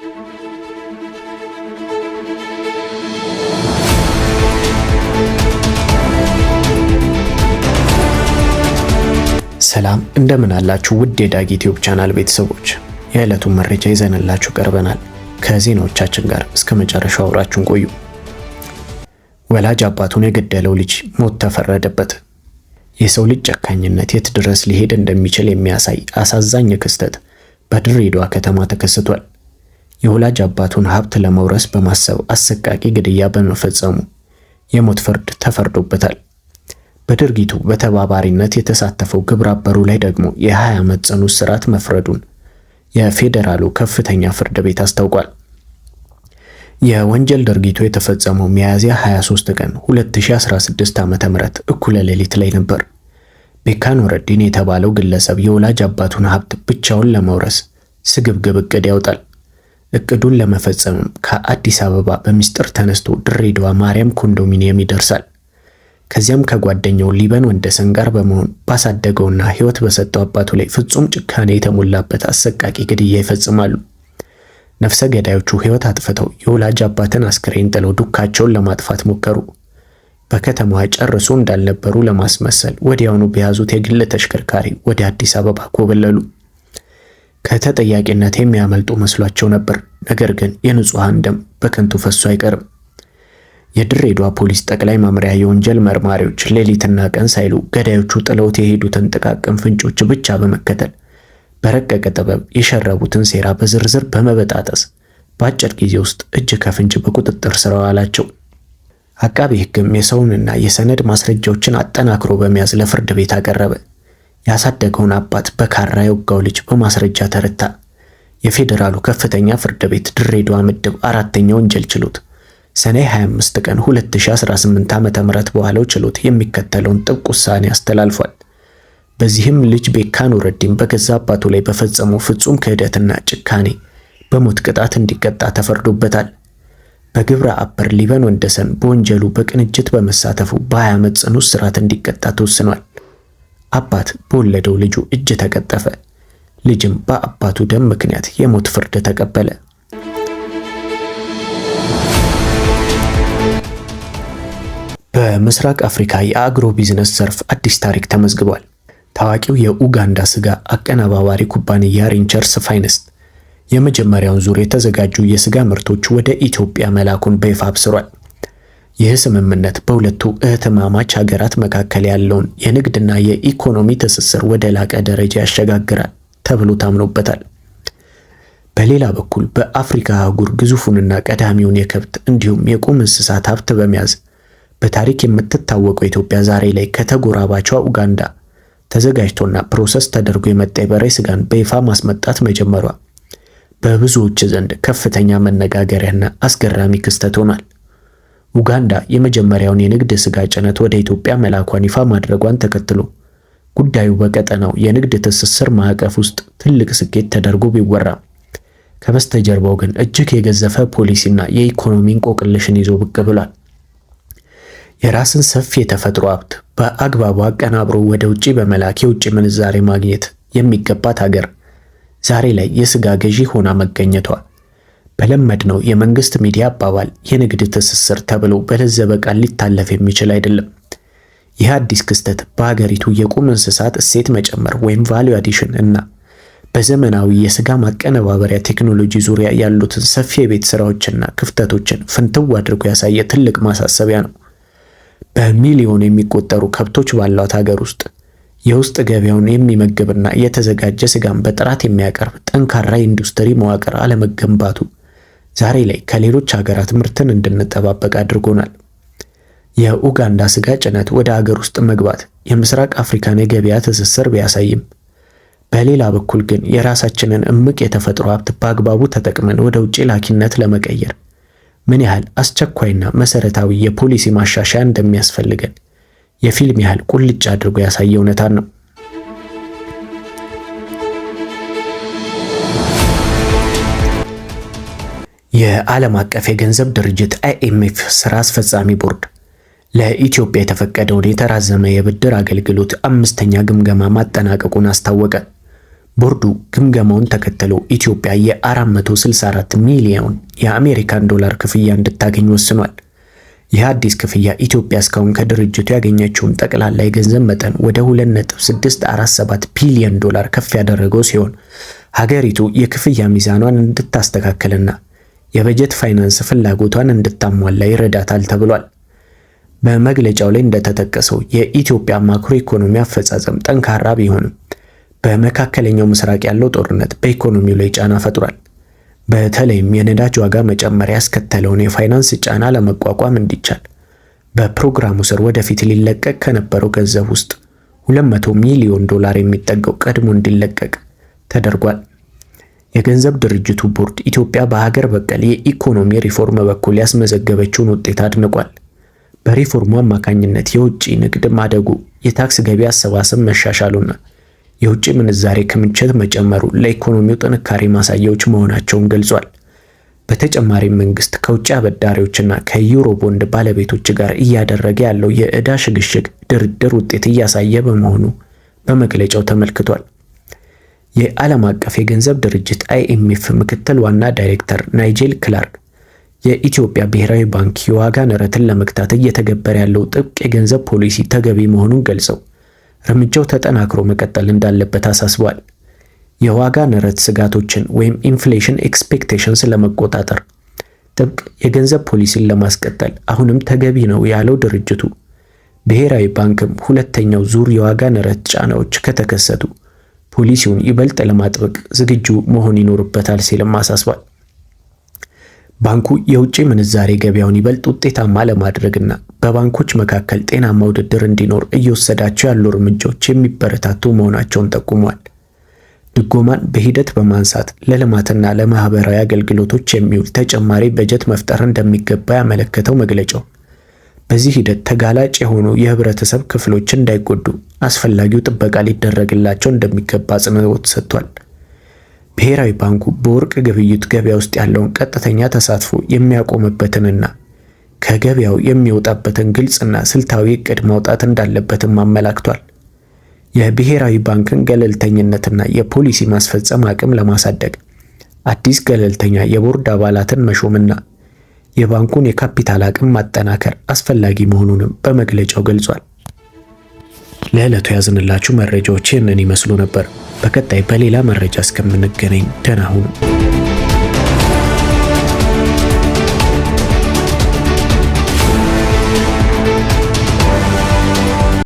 ሰላም እንደምን አላችሁ ውድ የዳጊ ዩቲዩብ ቻናል ቤተሰቦች፣ የዕለቱን መረጃ ይዘንላችሁ ቀርበናል። ከዜናዎቻችን ጋር እስከ መጨረሻው አብራችሁን ቆዩ። ወላጅ አባቱን የገደለው ልጅ ሞት ተፈረደበት። የሰው ልጅ ጨካኝነት የት ድረስ ሊሄድ እንደሚችል የሚያሳይ አሳዛኝ ክስተት በድሬዳዋ ከተማ ተከስቷል። የወላጅ አባቱን ሀብት ለመውረስ በማሰብ አሰቃቂ ግድያ በመፈጸሙ የሞት ፍርድ ተፈርዶበታል። በድርጊቱ በተባባሪነት የተሳተፈው ግብረ አበሩ ላይ ደግሞ የ20 ዓመት ጽኑ እስራት መፍረዱን የፌዴራሉ ከፍተኛ ፍርድ ቤት አስታውቋል። የወንጀል ድርጊቱ የተፈጸመው ሚያዝያ 23 ቀን 2016 ዓ.ም እኩለ ሌሊት ላይ ነበር። ቤካ ኑረዲን የተባለው ግለሰብ የወላጅ አባቱን ሀብት ብቻውን ለመውረስ ስግብግብ እቅድ ያወጣል። እቅዱን ለመፈጸምም ከአዲስ አበባ በሚስጥር ተነስቶ ድሬዳዋ ማርያም ኮንዶሚኒየም ይደርሳል። ከዚያም ከጓደኛው ሊበን ወንደሰን ጋር በመሆን ባሳደገውና ሕይወት በሰጠው አባቱ ላይ ፍጹም ጭካኔ የተሞላበት አሰቃቂ ግድያ ይፈጽማሉ። ነፍሰ ገዳዮቹ ሕይወት አጥፍተው የወላጅ አባትን አስክሬን ጥለው ዱካቸውን ለማጥፋት ሞከሩ። በከተማዋ ጨርሶ እንዳልነበሩ ለማስመሰል ወዲያውኑ በያዙት የግል ተሽከርካሪ ወደ አዲስ አበባ ኮበለሉ። ከተጠያቂነት የሚያመልጡ መስሏቸው ነበር። ነገር ግን የንጹሐን ደም በከንቱ ፈሶ አይቀርም። የድሬዳዋ ፖሊስ ጠቅላይ መምሪያ የወንጀል መርማሪዎች ሌሊትና ቀን ሳይሉ ገዳዮቹ ጥለውት የሄዱትን ጥቃቅን ፍንጮች ብቻ በመከተል በረቀቀ ጥበብ የሸረቡትን ሴራ በዝርዝር በመበጣጠስ በአጭር ጊዜ ውስጥ እጅ ከፍንጅ በቁጥጥር ስር አዋላቸው። አቃቤ ሕግም የሰውንና የሰነድ ማስረጃዎችን አጠናክሮ በመያዝ ለፍርድ ቤት አቀረበ። ያሳደገውን አባት በካራ የወጋው ልጅ በማስረጃ ተረታ። የፌዴራሉ ከፍተኛ ፍርድ ቤት ድሬዳዋ ምድብ 4ኛ ወንጀል ችሎት ሰኔ 25 ቀን 2018 ዓ.ም በኋላው ችሎት የሚከተለውን ጥብቅ ውሳኔ አስተላልፏል። በዚህም ልጅ ቤካ ኑረዲን በገዛ አባቱ ላይ በፈጸመው ፍጹም ክህደትና ጭካኔ በሞት ቅጣት እንዲቀጣ ተፈርዶበታል። በግብረ አበር ሊበን ወንደሰን በወንጀሉ በቅንጅት በመሳተፉ በ20 ዓመት ጽኑ እስራት እንዲቀጣ ተወስኗል። አባት በወለደው ልጁ እጅ ተቀጠፈ። ልጅም በአባቱ ደም ምክንያት የሞት ፍርድ ተቀበለ። በምስራቅ አፍሪካ የአግሮ ቢዝነስ ዘርፍ አዲስ ታሪክ ተመዝግቧል። ታዋቂው የኡጋንዳ ስጋ አቀነባባሪ ኩባንያ ሬንቸርስ ፋይነስት የመጀመሪያውን ዙር የተዘጋጁ የስጋ ምርቶች ወደ ኢትዮጵያ መላኩን በይፋ አብስሯል። ይህ ስምምነት በሁለቱ እህትማማች ሀገራት መካከል ያለውን የንግድና የኢኮኖሚ ትስስር ወደ ላቀ ደረጃ ያሸጋግራል ተብሎ ታምኖበታል። በሌላ በኩል በአፍሪካ አህጉር ግዙፉንና ቀዳሚውን የከብት እንዲሁም የቁም እንስሳት ሀብት በመያዝ በታሪክ የምትታወቀው ኢትዮጵያ ዛሬ ላይ ከተጎራባቿ ኡጋንዳ ተዘጋጅቶና ፕሮሰስ ተደርጎ የመጣ የበሬ ስጋን በይፋ ማስመጣት መጀመሯ በብዙዎች ዘንድ ከፍተኛ መነጋገሪያና አስገራሚ ክስተት ሆኗል። ኡጋንዳ የመጀመሪያውን የንግድ ስጋ ጭነት ወደ ኢትዮጵያ መላኳን ይፋ ማድረጓን ተከትሎ ጉዳዩ በቀጠናው የንግድ ትስስር ማዕቀፍ ውስጥ ትልቅ ስኬት ተደርጎ ቢወራም ከበስተጀርባው ግን እጅግ የገዘፈ ፖሊሲና የኢኮኖሚ እንቆቅልሽን ይዞ ብቅ ብሏል። የራስን ሰፊ የተፈጥሮ ሀብት በአግባቡ አቀናብሮ ወደ ውጪ በመላክ የውጭ ምንዛሬ ማግኘት የሚገባት ሀገር ዛሬ ላይ የስጋ ገዢ ሆና መገኘቷ በለመድነው የመንግስት ሚዲያ አባባል የንግድ ትስስር ተብሎ በለዘበ ቃል ሊታለፍ የሚችል አይደለም። ይህ አዲስ ክስተት በሀገሪቱ የቁም እንስሳት እሴት መጨመር ወይም ቫልዩ አዲሽን እና በዘመናዊ የስጋ ማቀነባበሪያ ቴክኖሎጂ ዙሪያ ያሉትን ሰፊ የቤት ስራዎችና ክፍተቶችን ፍንትው አድርጎ ያሳየ ትልቅ ማሳሰቢያ ነው። በሚሊዮን የሚቆጠሩ ከብቶች ባሏት ሀገር ውስጥ የውስጥ ገበያውን የሚመግብና የተዘጋጀ ስጋን በጥራት የሚያቀርብ ጠንካራ ኢንዱስትሪ መዋቅር አለመገንባቱ ዛሬ ላይ ከሌሎች ሀገራት ምርትን እንድንጠባበቅ አድርጎናል። የኡጋንዳ ስጋ ጭነት ወደ ሀገር ውስጥ መግባት የምስራቅ አፍሪካን የገበያ ትስስር ቢያሳይም በሌላ በኩል ግን የራሳችንን እምቅ የተፈጥሮ ሀብት በአግባቡ ተጠቅመን ወደ ውጭ ላኪነት ለመቀየር ምን ያህል አስቸኳይና መሰረታዊ የፖሊሲ ማሻሻያ እንደሚያስፈልገን የፊልም ያህል ቁልጭ አድርጎ ያሳየ እውነታ ነው። የዓለም አቀፍ የገንዘብ ድርጅት IMF ስራ አስፈጻሚ ቦርድ ለኢትዮጵያ የተፈቀደውን የተራዘመ የብድር አገልግሎት 5ኛ ግምገማ ማጠናቀቁን አስታወቀ። ቦርዱ ግምገማውን ተከትሎ ኢትዮጵያ የ464 ሚሊዮን የአሜሪካን ዶላር ክፍያ እንድታገኝ ወስኗል። ይህ አዲስ ክፍያ ኢትዮጵያ እስካሁን ከድርጅቱ ያገኘችውን ጠቅላላ የገንዘብ መጠን ወደ 2.647 ቢሊዮን ዶላር ከፍ ያደረገው ሲሆን ሀገሪቱ የክፍያ ሚዛኗን እንድታስተካክልና የበጀት ፋይናንስ ፍላጎቷን እንድታሟላ ይረዳታል ተብሏል። በመግለጫው ላይ እንደተጠቀሰው የኢትዮጵያ ማክሮ ኢኮኖሚ አፈጻጸም ጠንካራ ቢሆንም በመካከለኛው ምስራቅ ያለው ጦርነት በኢኮኖሚው ላይ ጫና ፈጥሯል። በተለይም የነዳጅ ዋጋ መጨመር ያስከተለውን የፋይናንስ ጫና ለመቋቋም እንዲቻል በፕሮግራሙ ስር ወደፊት ሊለቀቅ ከነበረው ገንዘብ ውስጥ 200 ሚሊዮን ዶላር የሚጠጋው ቀድሞ እንዲለቀቅ ተደርጓል። የገንዘብ ድርጅቱ ቦርድ ኢትዮጵያ በሀገር በቀል የኢኮኖሚ ሪፎርም በኩል ያስመዘገበችውን ውጤት አድንቋል። በሪፎርሙ አማካኝነት የውጭ ንግድ ማደጉ፣ የታክስ ገቢ አሰባሰብ መሻሻሉና የውጭ ምንዛሬ ክምችት መጨመሩ ለኢኮኖሚው ጥንካሬ ማሳያዎች መሆናቸውን ገልጿል። በተጨማሪም መንግስት ከውጭ አበዳሪዎችና ከዩሮ ቦንድ ባለቤቶች ጋር እያደረገ ያለው የዕዳ ሽግሽግ ድርድር ውጤት እያሳየ በመሆኑ በመግለጫው ተመልክቷል። የዓለም አቀፍ የገንዘብ ድርጅት IMF ምክትል ዋና ዳይሬክተር ናይጄል ክላርክ የኢትዮጵያ ብሔራዊ ባንክ የዋጋ ንረትን ለመግታት እየተገበረ ያለው ጥብቅ የገንዘብ ፖሊሲ ተገቢ መሆኑን ገልጸው እርምጃው ተጠናክሮ መቀጠል እንዳለበት አሳስበዋል። የዋጋ ንረት ስጋቶችን ወይም ኢንፍሌሽን ኤክስፔክቴሽንስ ለመቆጣጠር ጥብቅ የገንዘብ ፖሊሲን ለማስቀጠል አሁንም ተገቢ ነው ያለው ድርጅቱ ብሔራዊ ባንክም ሁለተኛው ዙር የዋጋ ንረት ጫናዎች ከተከሰቱ ፖሊሲውን ይበልጥ ለማጥበቅ ዝግጁ መሆን ይኖርበታል ሲልም አሳስቧል። ባንኩ የውጭ ምንዛሬ ገበያውን ይበልጥ ውጤታማ ለማድረግና በባንኮች መካከል ጤናማ ውድድር እንዲኖር እየወሰዳቸው ያሉ እርምጃዎች የሚበረታቱ መሆናቸውን ጠቁሟል። ድጎማን በሂደት በማንሳት ለልማትና ለማህበራዊ አገልግሎቶች የሚውል ተጨማሪ በጀት መፍጠር እንደሚገባ ያመለከተው መግለጫው በዚህ ሂደት ተጋላጭ የሆኑ የህብረተሰብ ክፍሎች እንዳይጎዱ አስፈላጊው ጥበቃ ሊደረግላቸው እንደሚገባ አጽንኦት ሰጥቷል። ብሔራዊ ባንኩ በወርቅ ግብይት ገበያ ውስጥ ያለውን ቀጥተኛ ተሳትፎ የሚያቆምበትንና ከገበያው የሚወጣበትን ግልጽና ስልታዊ እቅድ ማውጣት እንዳለበትም አመላክቷል። የብሔራዊ ባንክን ገለልተኝነትና የፖሊሲ ማስፈጸም አቅም ለማሳደግ አዲስ ገለልተኛ የቦርድ አባላትን መሾምና የባንኩን የካፒታል አቅም ማጠናከር አስፈላጊ መሆኑንም በመግለጫው ገልጿል። ለዕለቱ ያዝንላችሁ መረጃዎች ይህንን ይመስሉ ነበር። በቀጣይ በሌላ መረጃ እስከምንገናኝ ደህና ሁኑ።